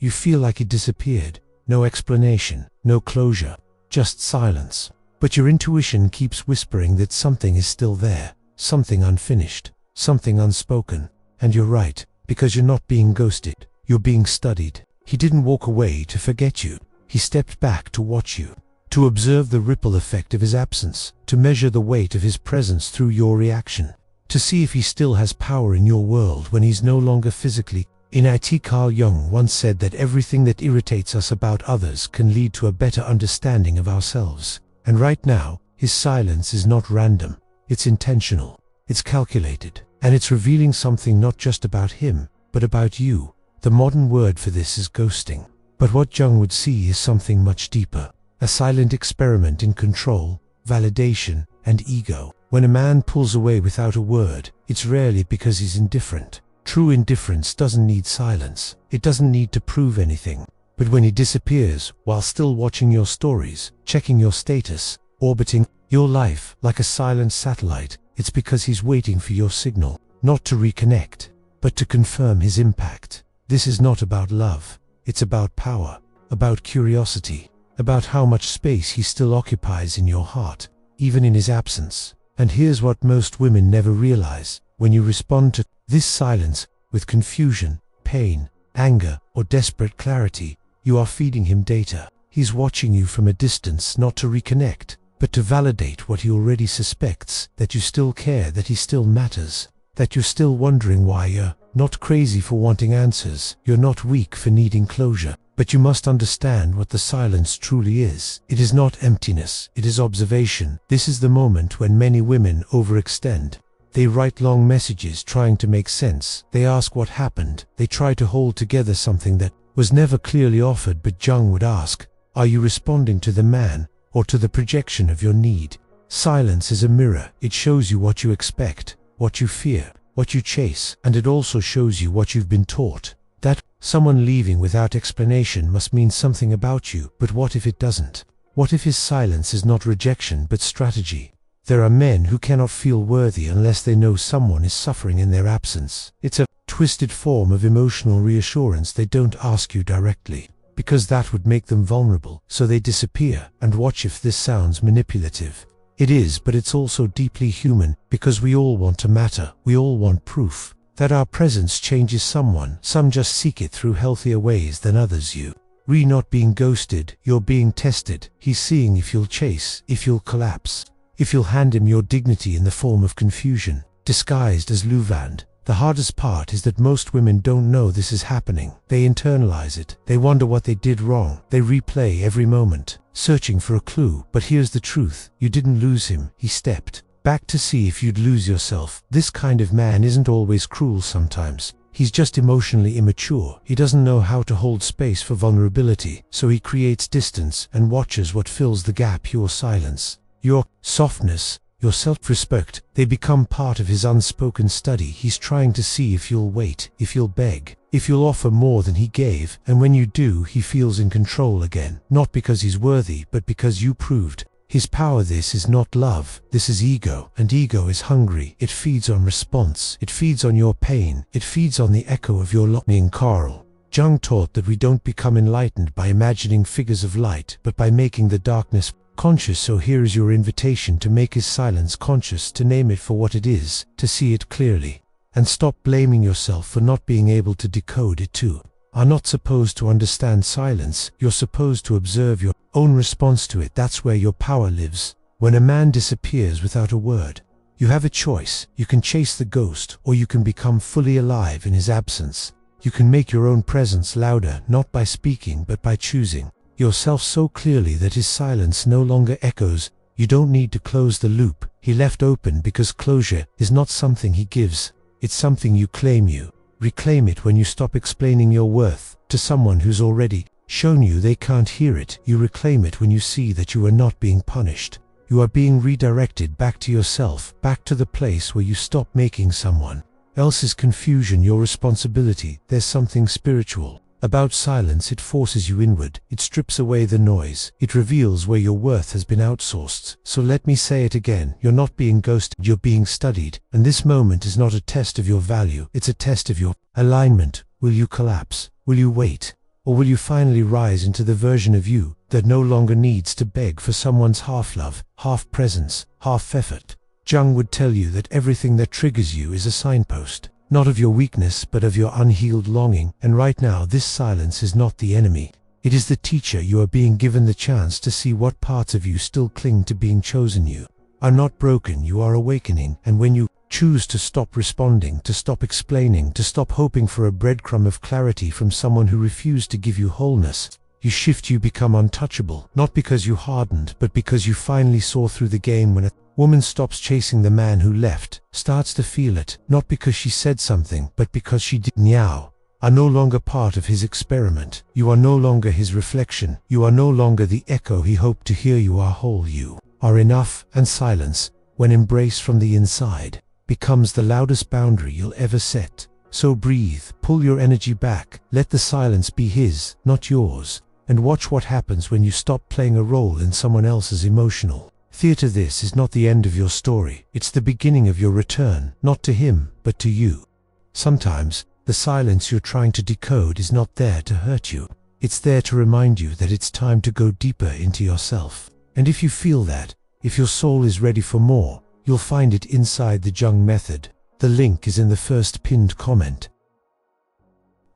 You feel like it disappeared. No explanation, no closure, just silence. But your intuition keeps whispering that something is still there, something unfinished, something unspoken. And you're right, because you're not being ghosted, you're being studied. He didn't walk away to forget you. He stepped back to watch you, to observe the ripple effect of his absence, to measure the weight of his presence through your reaction, to see if he still has power in your world when he's no longer physically. In it, Carl Jung once said that everything that irritates us about others can lead to a better understanding of ourselves. And right now, his silence is not random, it's intentional, it's calculated, and it's revealing something not just about him, but about you. The modern word for this is ghosting. But what Jung would see is something much deeper, a silent experiment in control, validation, and ego. When a man pulls away without a word, it's rarely because he's indifferent. True indifference doesn't need silence. It doesn't need to prove anything. But when he disappears, while still watching your stories, checking your status, orbiting your life like a silent satellite, it's because he's waiting for your signal, not to reconnect, but to confirm his impact. This is not about love. It's about power, about curiosity, about how much space he still occupies in your heart, even in his absence. And here's what most women never realize. When you respond to this silence with confusion, pain, anger, or desperate clarity, you are feeding him data. He's watching you from a distance, not to reconnect, but to validate what he already suspects, that you still care, that he still matters, that you're still wondering why. You're not crazy for wanting answers, you're not weak for needing closure, but you must understand what the silence truly is. It is not emptiness, it is observation. This is the moment when many women overextend. They write long messages trying to make sense. They ask what happened. They try to hold together something that was never clearly offered. But Jung would ask, are you responding to the man or to the projection of your need? Silence is a mirror. It shows you what you expect, what you fear, what you chase, and it also shows you what you've been taught. That someone leaving without explanation must mean something about you. But what if it doesn't? What if his silence is not rejection but strategy? There are men who cannot feel worthy unless they know someone is suffering in their absence. It's a twisted form of emotional reassurance. They don't ask you directly, because that would make them vulnerable, so they disappear. And watch if this sounds manipulative. It is, but it's also deeply human, because we all want to matter. We all want proof that our presence changes someone. Some just seek it through healthier ways than others. You're not being ghosted, you're being tested. He's seeing if you'll chase, if you'll collapse, if you'll hand him your dignity in the form of confusion, disguised as Luvand. The hardest part is that most women don't know this is happening. They internalize it. They wonder what they did wrong. They replay every moment, searching for a clue. But here's the truth. You didn't lose him. He stepped back to see if you'd lose yourself. This kind of man isn't always cruel. Sometimes he's just emotionally immature. He doesn't know how to hold space for vulnerability, so he creates distance and watches what fills the gap. Your silence, your softness, your self-respect, they become part of his unspoken study. He's trying to see if you'll wait, if you'll beg, if you'll offer more than he gave. And when you do, he feels in control again. Not because he's worthy, but because you proved his power. This is not love, this is ego. And ego is hungry. It feeds on response. It feeds on your pain. It feeds on the echo of your longing. Carl Jung taught that we don't become enlightened by imagining figures of light, but by making the darkness conscious. So here is your invitation to make his silence conscious, to name it for what it is, to see it clearly, and stop blaming yourself for not being able to decode it. Too are not supposed to understand silence. You're supposed to observe your own response to it. That's where your power lives. When a man disappears without a word, you have a choice. You can chase the ghost, or you can become fully alive in his absence. You can make your own presence louder, not by speaking, but by choosing yourself so clearly that his silence no longer echoes. You don't need to close the loop he left open, because closure is not something he gives. It's something you claim. You reclaim it when you stop explaining your worth to someone who's already shown you they can't hear it. You reclaim it when you see that you are not being punished. You are being redirected back to yourself, back to the place where you stop making someone else's confusion your responsibility. There's something spiritual about silence. It forces you inward. It strips away the noise. It reveals where your worth has been outsourced. So let me say it again. You're not being ghosted. You're being studied. And this moment is not a test of your value. It's a test of your alignment. Will you collapse? Will you wait? Or will you finally rise into the version of you that no longer needs to beg for someone's half-love, half-presence, half-effort? Jung would tell you that everything that triggers you is a signpost, not of your weakness but of your unhealed longing, and right now this silence is not the enemy. It is the teacher. You are being given the chance to see what parts of you still cling to being chosen. You are not broken, you are awakening, and when you choose to stop responding, to stop explaining, to stop hoping for a breadcrumb of clarity from someone who refused to give you wholeness, you shift, you become untouchable, not because you hardened, but because you finally saw through the game. When a woman stops chasing the man who left, starts to feel it, not because she said something, but because she did, now are no longer part of his experiment. You are no longer his reflection. You are no longer the echo he hoped to hear. You are whole. You are enough, and silence, when embraced from the inside, becomes the loudest boundary you'll ever set. So breathe, pull your energy back, let the silence be his, not yours, and watch what happens when you stop playing a role in someone else's emotional theater. This is not the end of your story, it's the beginning of your return, not to him, but to you. Sometimes, the silence you're trying to decode is not there to hurt you, it's there to remind you that it's time to go deeper into yourself. And if you feel that, if your soul is ready for more, you'll find it inside the Jung method. The link is in the first pinned comment.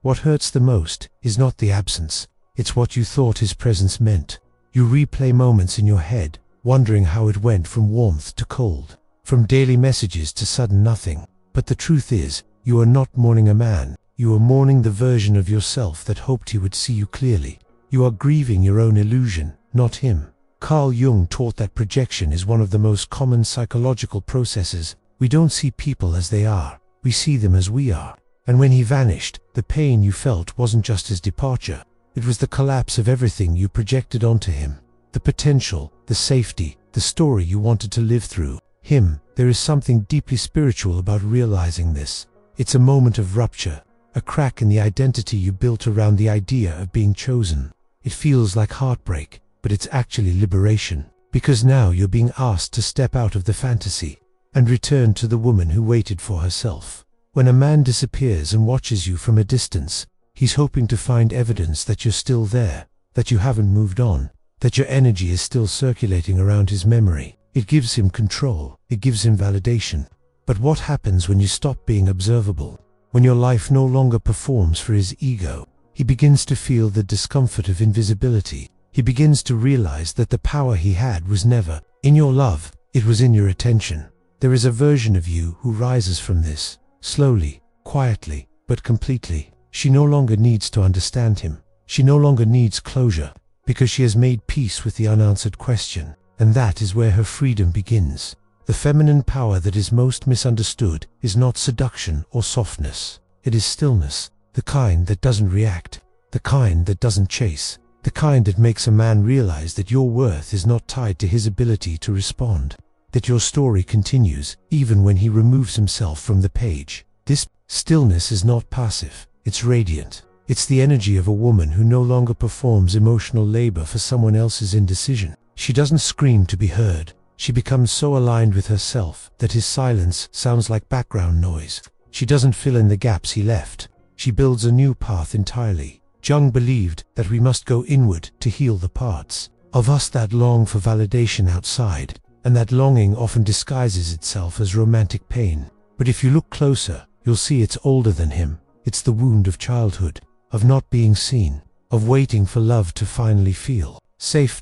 What hurts the most is not the absence, it's what you thought his presence meant. You replay moments in your head, wondering how it went from warmth to cold, from daily messages to sudden nothing. But the truth is, you are not mourning a man, you are mourning the version of yourself that hoped he would see you clearly. You are grieving your own illusion, not him. Carl Jung taught that projection is one of the most common psychological processes. We don't see people as they are, we see them as we are. And when he vanished, the pain you felt wasn't just his departure, it was the collapse of everything you projected onto him. The potential, the safety, the story you wanted to live through him. There is something deeply spiritual about realizing this. It's a moment of rupture, a crack in the identity you built around the idea of being chosen. It feels like heartbreak, but it's actually liberation, because now you're being asked to step out of the fantasy and return to the woman who waited for herself. When a man disappears and watches you from a distance, he's hoping to find evidence that you're still there, that you haven't moved on, that your energy is still circulating around his memory. It gives him control, it gives him validation. But what happens when you stop being observable? When your life no longer performs for his ego, he begins to feel the discomfort of invisibility. He begins to realize that the power he had was never in your love, it was in your attention. There is a version of you who rises from this, slowly, quietly, but completely. She no longer needs to understand him. She no longer needs closure, because she has made peace with the unanswered question, and that is where her freedom begins. The feminine power that is most misunderstood is not seduction or softness. It is stillness, the kind that doesn't react, the kind that doesn't chase, the kind that makes a man realize that your worth is not tied to his ability to respond, that your story continues even when he removes himself from the page. This stillness is not passive, it's radiant. It's the energy of a woman who no longer performs emotional labor for someone else's indecision. She doesn't scream to be heard. She becomes so aligned with herself that his silence sounds like background noise. She doesn't fill in the gaps he left. She builds a new path entirely. Jung believed that we must go inward to heal the parts of us that long for validation outside, and that longing often disguises itself as romantic pain. But if you look closer, you'll see it's older than him. It's the wound of childhood, of not being seen, of waiting for love to finally feel safe.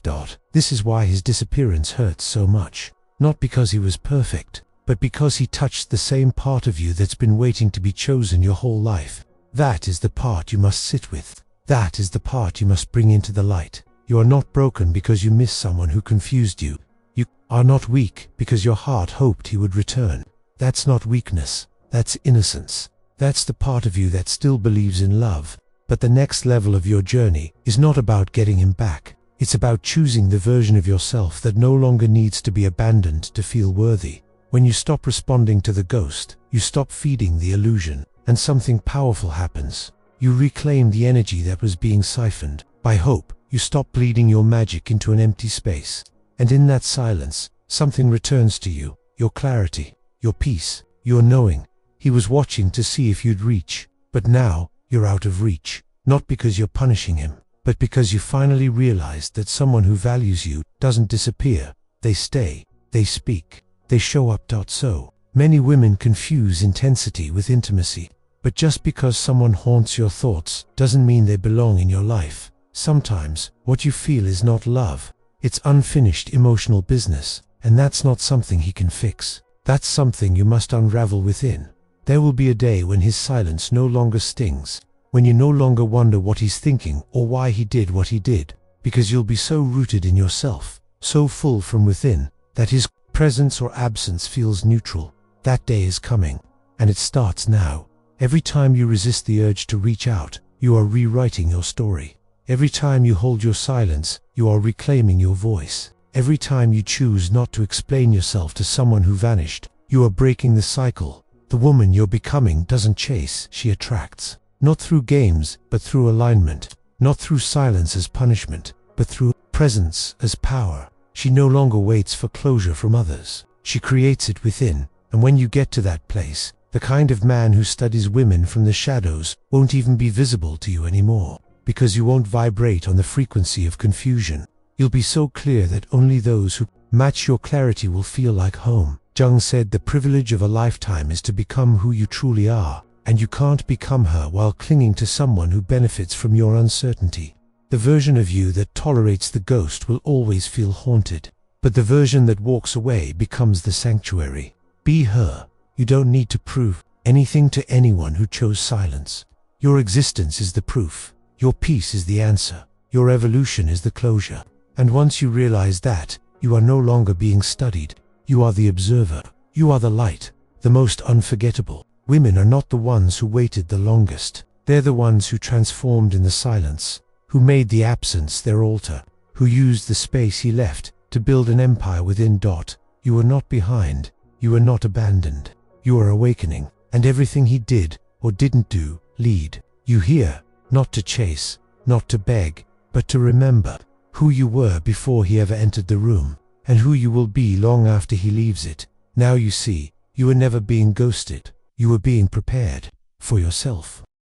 This is why his disappearance hurts so much. Not because he was perfect, but because he touched the same part of you that's been waiting to be chosen your whole life. That is the part you must sit with. That is the part you must bring into the light. You are not broken because you miss someone who confused you. You are not weak because your heart hoped he would return. That's not weakness, that's innocence. That's the part of you that still believes in love. But the next level of your journey is not about getting him back. It's about choosing the version of yourself that no longer needs to be abandoned to feel worthy. When you stop responding to the ghost, you stop feeding the illusion, and something powerful happens. You reclaim the energy that was being siphoned by hope. You stop bleeding your magic into an empty space. And in that silence, something returns to you, your clarity, your peace, your knowing. He was watching to see if you'd reach, but now you're out of reach. Not because you're punishing him, but because you finally realized that someone who values you doesn't disappear. They stay, they speak, they show up. So many women confuse intensity with intimacy. But just because someone haunts your thoughts doesn't mean they belong in your life. Sometimes what you feel is not love. It's unfinished emotional business, and that's not something he can fix. That's something you must unravel within. There will be a day when his silence no longer stings, when you no longer wonder what he's thinking or why he did what he did, because you'll be so rooted in yourself, so full from within, that his presence or absence feels neutral. That day is coming, and it starts now. Every time you resist the urge to reach out, you are rewriting your story. Every time you hold your silence, you are reclaiming your voice. Every time you choose not to explain yourself to someone who vanished, you are breaking the cycle. The woman you're becoming doesn't chase, she attracts. Not through games, but through alignment. Not through silence as punishment, but through presence as power. She no longer waits for closure from others. She creates it within, and when you get to that place, the kind of man who studies women from the shadows won't even be visible to you anymore, because you won't vibrate on the frequency of confusion. You'll be so clear that only those who match your clarity will feel like home. Jung said the privilege of a lifetime is to become who you truly are, and you can't become her while clinging to someone who benefits from your uncertainty. The version of you that tolerates the ghost will always feel haunted, but the version that walks away becomes the sanctuary. Be her. You don't need to prove anything to anyone who chose silence. Your existence is the proof. Your peace is the answer. Your evolution is the closure. And once you realize that, you are no longer being studied. You are the observer. You are the light, the most unforgettable. Women are not the ones who waited the longest. They're the ones who transformed in the silence, who made the absence their altar, who used the space he left to build an empire within. You are not behind. You are not abandoned. You are awakening, and everything he did or didn't do, lead you here, not to chase, not to beg, but to remember who you were before he ever entered the room, and who you will be long after he leaves it. Now you see, you were never being ghosted. You were being prepared for yourself.